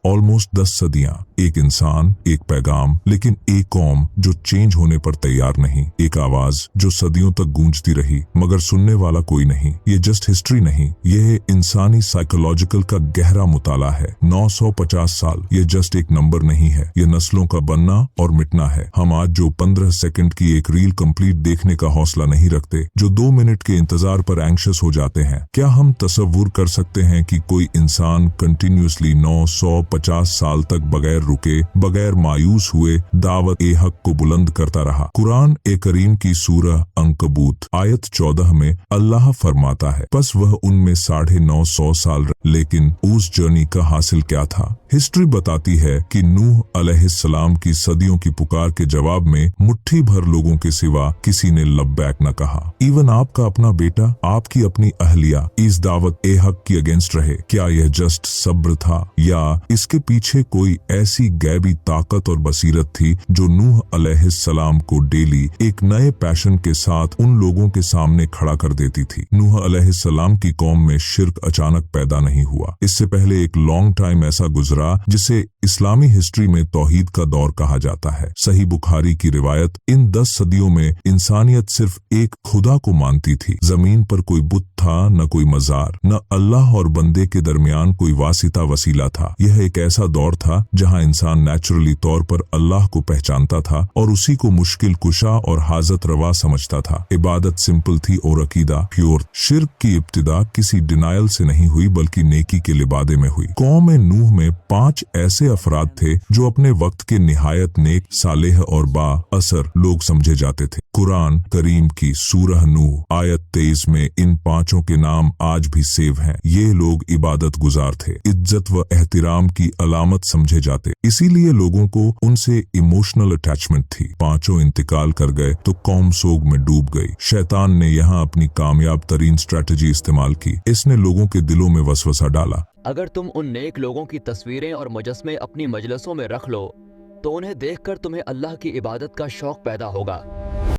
Almost 10 सदियां, एक इंसान, एक पैगाम, लेकिन एक कौम जो चेंज होने पर तैयार नहीं, एक आवाज जो सदियों तक गूंजती रही मगर सुनने वाला कोई नहीं। ये जस्ट हिस्ट्री नहीं, ये इंसानी साइकोलॉजिकल का गहरा मुताला है। 950 साल ये जस्ट एक नंबर नहीं है, ये नस्लों का बनना और मिटना है। हम आज जो 15 सेकंड की एक रील कंप्लीट देखने का हौसला नहीं रखते, जो 2 मिनट के इंतजार पर एंग्शियस हो जाते हैं, क्या हम तसव्वुर कर सकते हैं कि कोई इंसान कंटिन्यूसली 950 साल तक बगैर रुके, बगैर मायूस हुए दावत ए हक को बुलंद करता रहा? कुरान ए करीम की सूरह अंकबूत आयत 14 में अल्लाह फरमाता है, बस वह उनमें 950 साल लेकिन उस जर्नी का हासिल क्या था? हिस्ट्री बताती है कि नूह अलैहिस्सलाम की सदियों की पुकार के जवाब में मुट्ठी भर लोगों के सिवा किसी ने लब्बैक न कहा। इवन आपका अपना बेटा, आपकी अपनी अहलिया इस दावत ए हक की अगेंस्ट रहे। क्या यह जस्ट सब्र था या इसके पीछे कोई ऐसी गैबी ताकत और बसीरत थी जो नूह अलैहिस्सलाम को डेली एक नए पैशन के साथ उन लोगों के सामने खड़ा कर देती थी? नूह अलैहिस्सलाम की कौम में शिर्क अचानक पैदा नहीं हुआ। इससे पहले एक लॉन्ग टाइम ऐसा गुजरा जिसे इस्लामी हिस्ट्री में तौहीद का दौर कहा जाता है। सही बुखारी की रिवायत, इन 10 सदियों में इंसानियत सिर्फ एक खुदा को मानती थी। जमीन पर कोई बुत था, न कोई मजार, न अल्लाह और बंदे के दरमियान कोई वासिता वसीला था। यह एक ऐसा दौर था जहां इंसान नेचुरली तौर पर अल्लाह को पहचानता था और उसी को मुश्किल कुशा और हाजत रवा समझता था। इबादत सिंपल थी और अकीदा प्योर। शिर्क की इब्तिदा किसी डिनायल से नहीं हुई बल्कि नेकी के लिबादे में हुई। कौम नूह में 5 ऐसे अफराद थे जो अपने वक्त के निहायत नेक, सालेह और बा असर लोग समझे जाते थे। कुरान करीम की सूरह नूह आयत 23 में इन 5 के नाम आज भी सेव हैं। ये लोग इबादत गुजार थे, इज्जत व एहतिराम की अलामत समझे जाते, इसीलिए लोगों को उनसे इमोशनल अटैचमेंट थी। 5 इंतकाल कर गए तो कौम सोग में डूब गई। शैतान ने यहाँ अपनी कामयाब तरीन स्ट्रैटेजी इस्तेमाल की। इसने लोगों के दिलों में वसवसा डाला। अगर तुम उन नेक लोगों की तस्वीरें और मुजस्मे अपनी मजलिसों में रख लो तो उन्हें देखकर तुम्हें अल्लाह की इबादत का शौक पैदा होगा।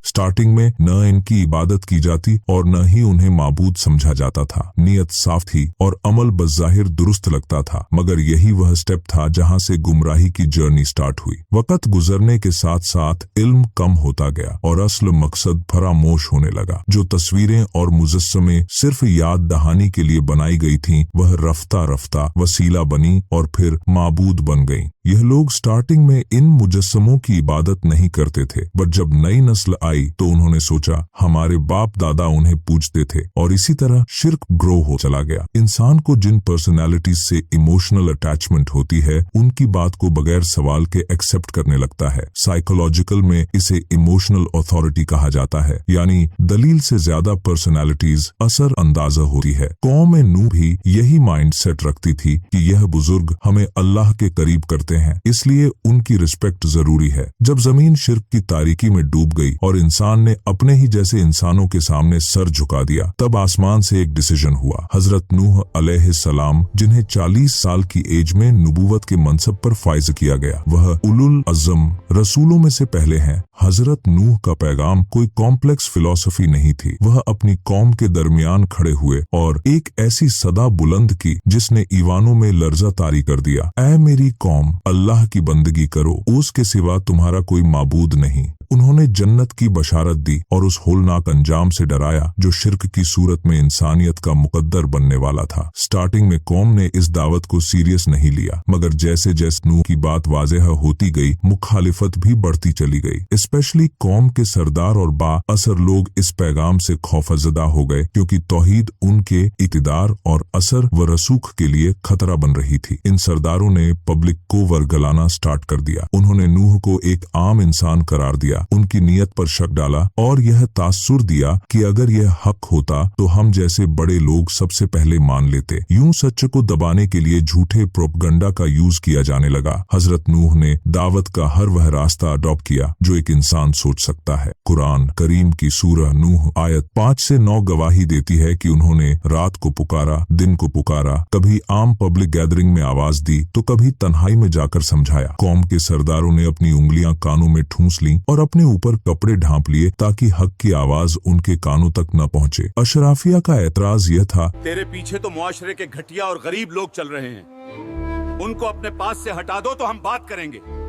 स्टार्टिंग में न इनकी इबादत की जाती और न ही उन्हें माबूद समझा जाता था। नियत साफ थी और अमल बज़ाहिर दुरुस्त लगता था, मगर यही वह स्टेप था जहां से गुमराही की जर्नी स्टार्ट हुई। वक्त गुजरने के साथ साथ इल्म कम होता गया और असल मकसद फरामोश होने लगा। जो तस्वीरें और मुजस्समे सिर्फ याद दहानी के लिए बनाई गई थीं, वह रफ्ता रफ्ता वसीला बनी और फिर माबूद बन गईं। यह लोग स्टार्टिंग में इन मुजस्समों की इबादत नहीं करते थे, बट जब नई नस्ल आई तो उन्होंने सोचा हमारे बाप दादा उन्हें पूजते थे, और इसी तरह शिर्क ग्रो हो चला गया। इंसान को जिन पर्सनालिटीज से इमोशनल अटैचमेंट होती है, उनकी बात को बगैर सवाल के एक्सेप्ट करने लगता है। साइकोलॉजिकल में इसे इमोशनल अथॉरिटी कहा जाता है, यानी दलील से ज्यादा पर्सनालिटीज असर अंदाजा होती है। कौम नूह भी यही माइंड सेट रखती थी कि यह बुजुर्ग हमें अल्लाह के करीब करते हैं, इसलिए उनकी रिस्पेक्ट जरूरी है। जब जमीन शिर्क की तारीकी में डूब गई और इंसान ने अपने ही जैसे इंसानों के सामने सर झुका दिया, तब आसमान से एक डिसीजन हुआ। हजरत नूह अलैहिस्सलाम, जिन्हें 40 साल की एज में नबूवत के मनसब पर फाइज किया गया, वह उलुल अज़म रसूलों में से पहले हैं। हजरत नूह का पैगाम कोई कॉम्प्लेक्स फिलॉसफी नहीं थी। वह अपनी कौम के दरमियान खड़े हुए और एक ऐसी सदा बुलंद की जिसने ईवानों में लर्जा तारी कर दिया, ऐ मेरी कौम, अल्लाह की बंदगी करो, उसके सिवा तुम्हारा कोई माबूद नहीं। उन्होंने जन्नत की बशारत दी और उस होलनाक अंजाम से डराया जो शिर्क की सूरत में इंसानियत का मुकद्दर बनने वाला था। स्टार्टिंग में कौम ने इस दावत को सीरियस नहीं लिया, मगर जैसे जैसे नूह की बात वाज़ेह होती गई, मुखालिफत भी बढ़ती चली गई। स्पेशली कौम के सरदार और बा असर लोग इस पैगाम से खौफजदा हो गए, क्योंकि तौहीद उनके इक़्तिदार और असर व रसूख के लिए खतरा बन रही थी। इन सरदारों ने पब्लिक को वर्गलाना स्टार्ट कर दिया। उन्होंने नूह को एक आम इंसान करार दिया, उनकी नीयत पर शक डाला और यह तासुर दिया कि अगर यह हक होता तो हम जैसे बड़े लोग सबसे पहले मान लेते। यूं सच को दबाने के लिए झूठे प्रोपगंडा का यूज किया जाने लगा। हजरत नूह ने दावत का हर वह रास्ता अडॉप्ट किया जो एक इंसान सोच सकता है। कुरान करीम की सूरह नूह आयत 5 से 9 गवाही देती है कि उन्होंने रात को पुकारा, दिन को पुकारा, कभी आम पब्लिक गैदरिंग में आवाज दी तो कभी तन्हाई में जाकर समझाया। कौम के सरदारों ने अपनी उंगलियां कानों में ठूंस लीं और अपने ऊपर कपड़े ढांप लिए ताकि हक की आवाज उनके कानों तक न पहुंचे। अशराफिया का एतराज यह था, तेरे पीछे तो मुआशरे के घटिया और गरीब लोग चल रहे हैं। उनको अपने पास से हटा दो तो हम बात करेंगे।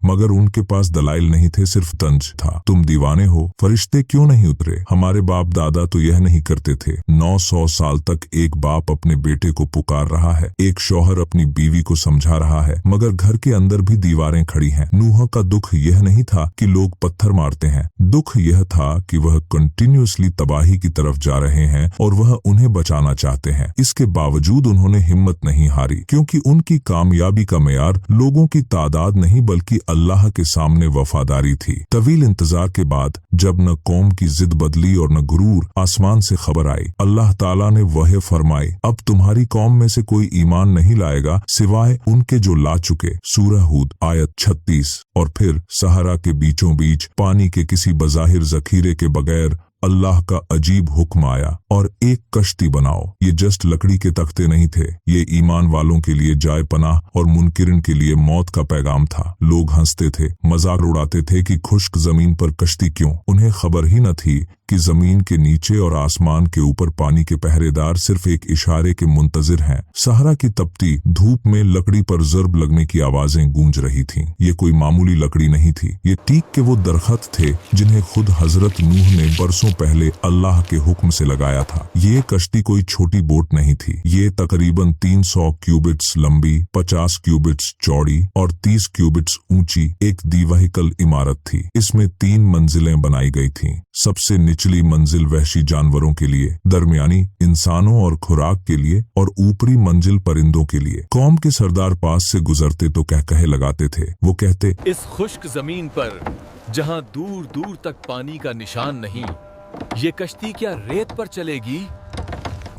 मगर उनके पास दलाइल नहीं थे, सिर्फ तंज था। तुम दीवाने हो, फरिश्ते क्यों नहीं उतरे? हमारे बाप दादा तो यह नहीं करते थे। 900 साल तक एक बाप अपने बेटे को पुकार रहा है, एक शौहर अपनी बीवी को समझा रहा है, मगर घर के अंदर भी दीवारें खड़ी हैं। नूह का दुख यह नहीं था कि लोग पत्थर मारते हैं, दुख यह था कि वह कंटिन्यूअसली तबाही की तरफ जा रहे हैं और वह उन्हें बचाना चाहते हैं। इसके बावजूद उन्होंने हिम्मत नहीं हारी, क्योंकि उनकी कामयाबी का मेयार लोगों की तादाद नहीं बल्कि अल्लाह के सामने वफादारी थी। तवील इंतजार के बाद जब न कौम की जिद बदली और न गुरूर, आसमान से खबर आई। अल्लाह ताला ने वह फरमाई, अब तुम्हारी कौम में से कोई ईमान नहीं लाएगा सिवाय उनके जो ला चुके। सूरह हूद आयत 36। और फिर सहारा के बीचों बीच पानी के किसी बज़ाहिर जखीरे के बगैर अल्लाह का अजीब हुक्म आया और एक कश्ती बनाओ। ये जस्ट लकड़ी के तख्ते नहीं थे, ये ईमान वालों के लिए जाए पनाह और मुनकिरिन के लिए मौत का पैगाम था। लोग हंसते थे, मजाक उड़ाते थे कि खुश्क जमीन पर कश्ती क्यों? उन्हें खबर ही न थी कि जमीन के नीचे और आसमान के ऊपर पानी के पहरेदार सिर्फ एक इशारे के मुंतजिर हैं। सहरा की तपती धूप में लकड़ी पर ज़र्ब लगने की आवाजें गूंज रही थीं। ये कोई मामूली लकड़ी नहीं थी, ये टीक के वो दरख्त थे जिन्हें खुद हजरत नूह ने बरसों पहले अल्लाह के हुक्म से लगाया था। ये कश्ती कोई छोटी बोट नहीं थी, ये तकरीबन 300 क्यूबिट्स लंबी, 50 क्यूबिट्स चौड़ी और 30 क्यूबिट्स ऊंची एक दिवाहिकल इमारत थी। इसमें 3 मंजिलें बनाई गई थीं। सबसे निचली मंजिल वहशी जानवरों के लिए, दरमियानी इंसानों और खुराक के लिए और ऊपरी मंजिल परिंदों के लिए। कौम के सरदार पास से गुजरते तो कहे लगाते थे। वो कहते, इस खुश्क जमीन पर जहां दूर दूर तक पानी का निशान नहीं, ये कश्ती क्या रेत पर चलेगी?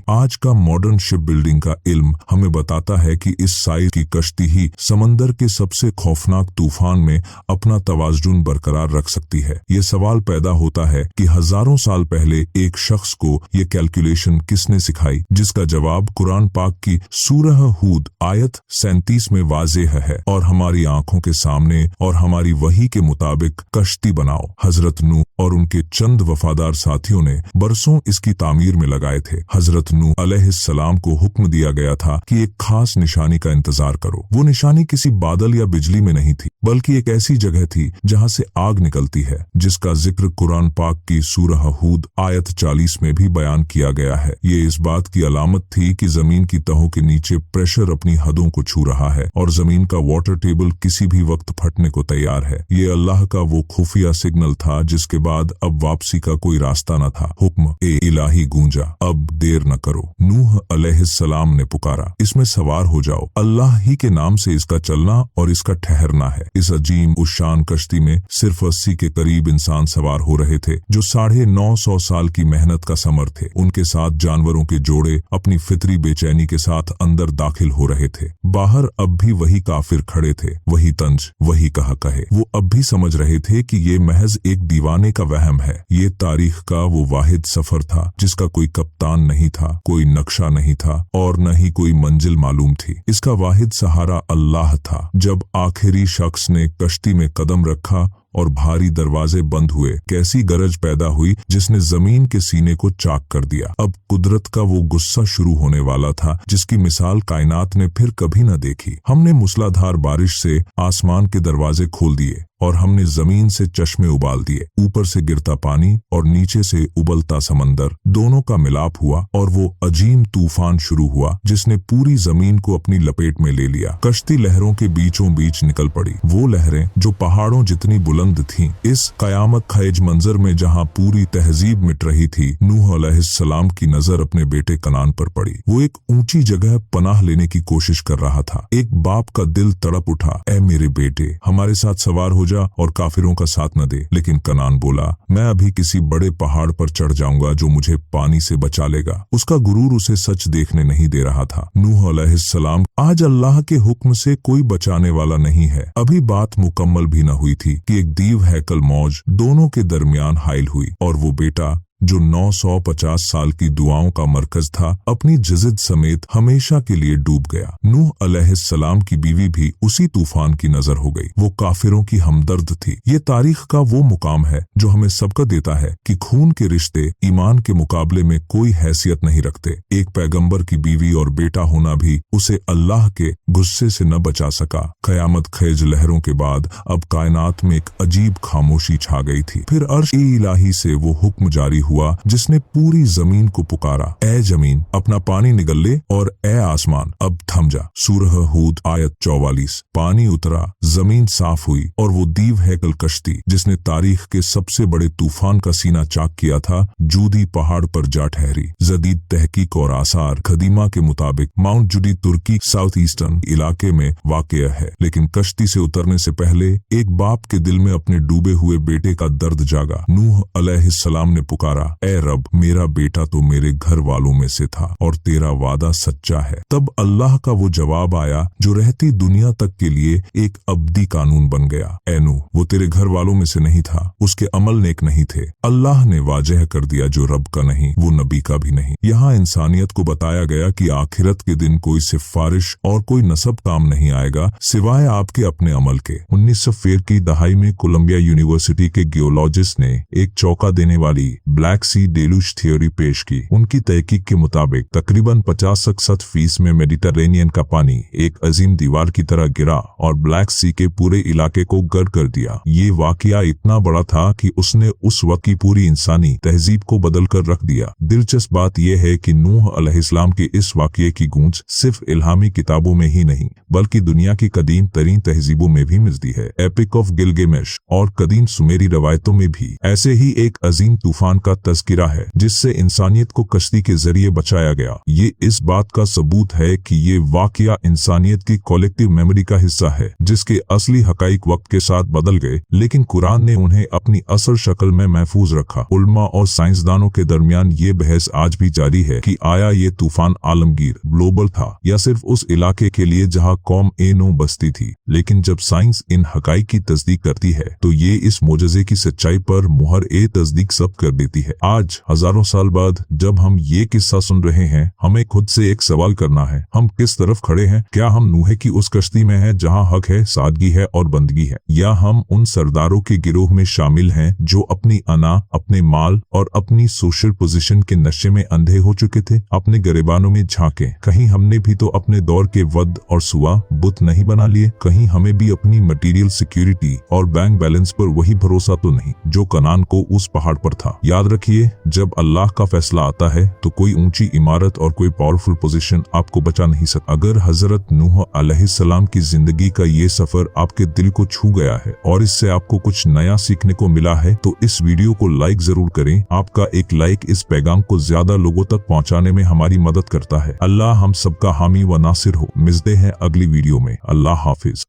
आज का मॉडर्न शिप बिल्डिंग का इल्म हमें बताता है कि इस साइज की कश्ती ही समंदर के सबसे खौफनाक तूफान में अपना तवाज़ुन बरकरार रख सकती है। ये सवाल पैदा होता है कि हजारों साल पहले एक शख्स को ये कैलकुलेशन किसने सिखाई, जिसका जवाब कुरान पाक की सूरह हूद आयत 37 में वाज़ेह है और हमारी आंखों के सामने और हमारी वही के मुताबिक कश्ती बनाओ। हजरत नूह और उनके चंद वफादार साथियों ने बरसों इसकी तामीर में लगाए थे। हजरत नूह अलैहिस्सलाम को हुक्म दिया गया था कि एक खास निशानी का इंतजार करो। वो निशानी किसी बादल या बिजली में नहीं थी, बल्कि एक ऐसी जगह थी जहां से आग निकलती है, जिसका जिक्र कुरान पाक की सूरह हूद आयत 40 में भी बयान किया गया है। ये इस बात की अलामत थी कि जमीन की तहों के नीचे प्रेशर अपनी हदों को छू रहा है और जमीन का वाटर टेबल किसी भी वक्त फटने को तैयार है। ये अल्लाह का वो खुफिया सिग्नल था जिसके बाद अब वापसी का कोई रास्ता न था। हुक्म ए इलाही गूंजा, अब देर न करो। नूह अलैहिस्सलाम ने पुकारा, इसमें सवार हो जाओ। अल्लाह ही के नाम से इसका चलना और इसका ठहरना है। इस अजीम उशान कश्ती में सिर्फ 80 के करीब इंसान सवार हो रहे थे, जो 950 साल की मेहनत का समर थे। उनके साथ जानवरों के जोड़े अपनी फितरी बेचैनी के साथ अंदर दाखिल हो रहे थे। बाहर अब भी वही काफिर खड़े थे, वही तंज, वही कहे। वो अब भी समझ रहे थे कि ये महज एक दीवाने का वहम है। ये तारीख का वो वाहिद सफर था जिसका कोई कप्तान नहीं था, कोई नक्शा नहीं था और न ही कोई मंजिल मालूम थी। इसका वाहिद सहारा अल्लाह था। जब आखिरी शख्स ने कश्ती में कदम रखा और भारी दरवाजे बंद हुए, कैसी गरज पैदा हुई जिसने जमीन के सीने को चाक कर दिया। अब कुदरत का वो गुस्सा शुरू होने वाला था जिसकी मिसाल कायनात ने फिर कभी न देखी। हमने मूसलाधार बारिश से आसमान के दरवाजे खोल दिए और हमने जमीन से चश्मे उबाल दिए। ऊपर से गिरता पानी और नीचे से उबलता समंदर, दोनों का मिलाप हुआ और वो अजीम तूफान शुरू हुआ जिसने पूरी जमीन को अपनी लपेट में ले लिया। कश्ती लहरों के बीचों बीच निकल पड़ी, वो लहरें जो पहाड़ों जितनी बुलंद थीं। इस कयामत खैज मंजर में जहां पूरी तहजीब मिट रही थी, नूह अलैहिस्सलाम की नजर अपने बेटे कनान पर पड़ी। वो एक ऊंची जगह पनाह लेने की कोशिश कर रहा था। एक बाप का दिल तड़प उठा, ऐ मेरे बेटे, हमारे साथ सवार हो जा और काफिरों का साथ न दे। लेकिन कनान बोला, मैं अभी किसी बड़े पहाड़ पर चढ़ जाऊंगा जो मुझे पानी से बचा लेगा। उसका गुरूर उसे सच देखने नहीं दे रहा था। नूह अलैहिस्सलाम, आज अल्लाह के हुक्म से कोई बचाने वाला नहीं है। अभी बात मुकम्मल भी न हुई थी कि एक दीव हैकल मौज दोनों के दरमियान हाइल हुई और वो बेटा जो 950 साल की दुआओं का मरकज था, अपनी जजिद समेत हमेशा के लिए डूब गया। नूह अलैहिस्सलाम की बीवी भी उसी तूफान की नजर हो गई। वो काफिरों की हमदर्द थी। ये तारीख का वो मुकाम है जो हमें सबक देता है कि खून के रिश्ते ईमान के मुकाबले में कोई हैसियत नहीं रखते। एक पैगंबर की बीवी और बेटा होना भी उसे अल्लाह के गुस्से से न बचा सका। कयामत खेज लहरों के बाद अब कायनात में एक अजीब खामोशी छा गई थी। फिर अर्श इलाही से वो हुक्म जारी हुआ जिसने पूरी जमीन को पुकारा, ए जमीन अपना पानी निगल ले और ए आसमान अब थम जा। सूरह हूद आयत 44। पानी उतरा, जमीन साफ हुई और वो दीव हैकल कश्ती जिसने तारीख के सबसे बड़े तूफान का सीना चाक किया था, जूदी पहाड़ पर जा ठहरी। जदीद तहकीक और आसार खदीमा के मुताबिक माउंट जुडी तुर्की साउथ ईस्टर्न इलाके में वाक़या है। लेकिन कश्ती से उतरने से पहले एक बाप के दिल में अपने डूबे हुए बेटे का दर्द जागा। नूह अलैहिस्सलाम ने पुकारा, ए रब, मेरा बेटा तो मेरे घर वालों में से था और तेरा वादा सच्चा है। तब अल्लाह का वो जवाब आया जो रहती दुनिया तक के लिए एक अब्दी कानून बन गया। ए नूह, वो तेरे घर वालों में से नहीं था, उसके अमल नेक नहीं थे। अल्लाह ने वाजह कर दिया जो रब का नहीं वो नबी का भी नहीं। यहाँ इंसानियत को बताया गया कि आखिरत के दिन कोई सिफारिश और कोई नसब काम नहीं आएगा सिवाय आपके अपने अमल के। 1900 की दहाई में कोलंबिया यूनिवर्सिटी के जियोलॉजिस्ट ने एक चौंका देने वाली ब्लैक सी डेलूज थ्योरी पेश की। उनकी तहकीक के मुताबिक तकरीबन 50% में मेडिटरेनियन का पानी एक अजीम दीवार की तरह गिरा और ब्लैक सी के पूरे इलाके को गर्क कर दिया। ये वाकया इतना बड़ा था कि उसने उस वक्त की पूरी इंसानी तहजीब को बदल कर रख दिया। दिलचस्प बात यह है कि नूह अलैहिस्सलाम के इस वाकये की गूंज सिर्फ इल्हामी किताबों में ही नहीं बल्कि दुनिया की कदीम तरीन तहजीबों में भी मिलती है। एपिक ऑफ गिलगेमेश और कदीम सुमेरी रवायतों में भी ऐसे ही एक अजीम तूफान का तज़किरा है जिससे इंसानियत को कश्ती के जरिए बचाया गया। ये इस बात का सबूत है कि ये वाकया इंसानियत की कलेक्टिव मेमोरी का हिस्सा है जिसके असली हकाइक वक्त के साथ बदल गए, लेकिन कुरान ने उन्हें अपनी असल शक्ल में महफूज रखा। उलमा और साइंसदानों के दरमियान ये बहस आज भी जारी है कि आया ये तूफान आलमगीर ग्लोबल था या सिर्फ उस इलाके के लिए जहां कौम ए नो बसती थी। लेकिन जब साइंस इन हकाइक की तस्दीक करती है तो ये इस मोजज़े की सच्चाई पर मुहर ए तस्दीक सब कर देती है। आज हजारों साल बाद जब हम ये किस्सा सुन रहे हैं, हमें खुद से एक सवाल करना है, हम किस तरफ खड़े हैं? क्या हम नूह की उस कश्ती में हैं जहां हक है, सादगी है और बंदगी है, या हम उन सरदारों के गिरोह में शामिल हैं जो अपनी अना, अपने माल और अपनी सोशल पोजीशन के नशे में अंधे हो चुके थे? अपने गिरेबानों में झांके, कहीं हमने भी तो अपने दौर के वद और सुआ बुत नहीं बना लिए? कहीं हमें भी अपनी मटेरियल सिक्योरिटी और बैंक बैलेंस पर वही भरोसा तो नहीं जो कनान को उस पहाड़ पर था? याद रखिए, जब अल्लाह का फैसला आता है तो कोई ऊंची इमारत और कोई पावरफुल पोजीशन आपको बचा नहीं सकता। अगर हजरत नूह अलैहिस्सलाम की जिंदगी का ये सफर आपके दिल को छू गया है और इससे आपको कुछ नया सीखने को मिला है तो इस वीडियो को लाइक जरूर करें। आपका एक लाइक इस पैगाम को ज्यादा लोगों तक पहुंचाने में हमारी मदद करता है। अल्लाह हम सबका हामी व नासिर हो। मिलते हैं अगली वीडियो में। अल्लाह हाफिज।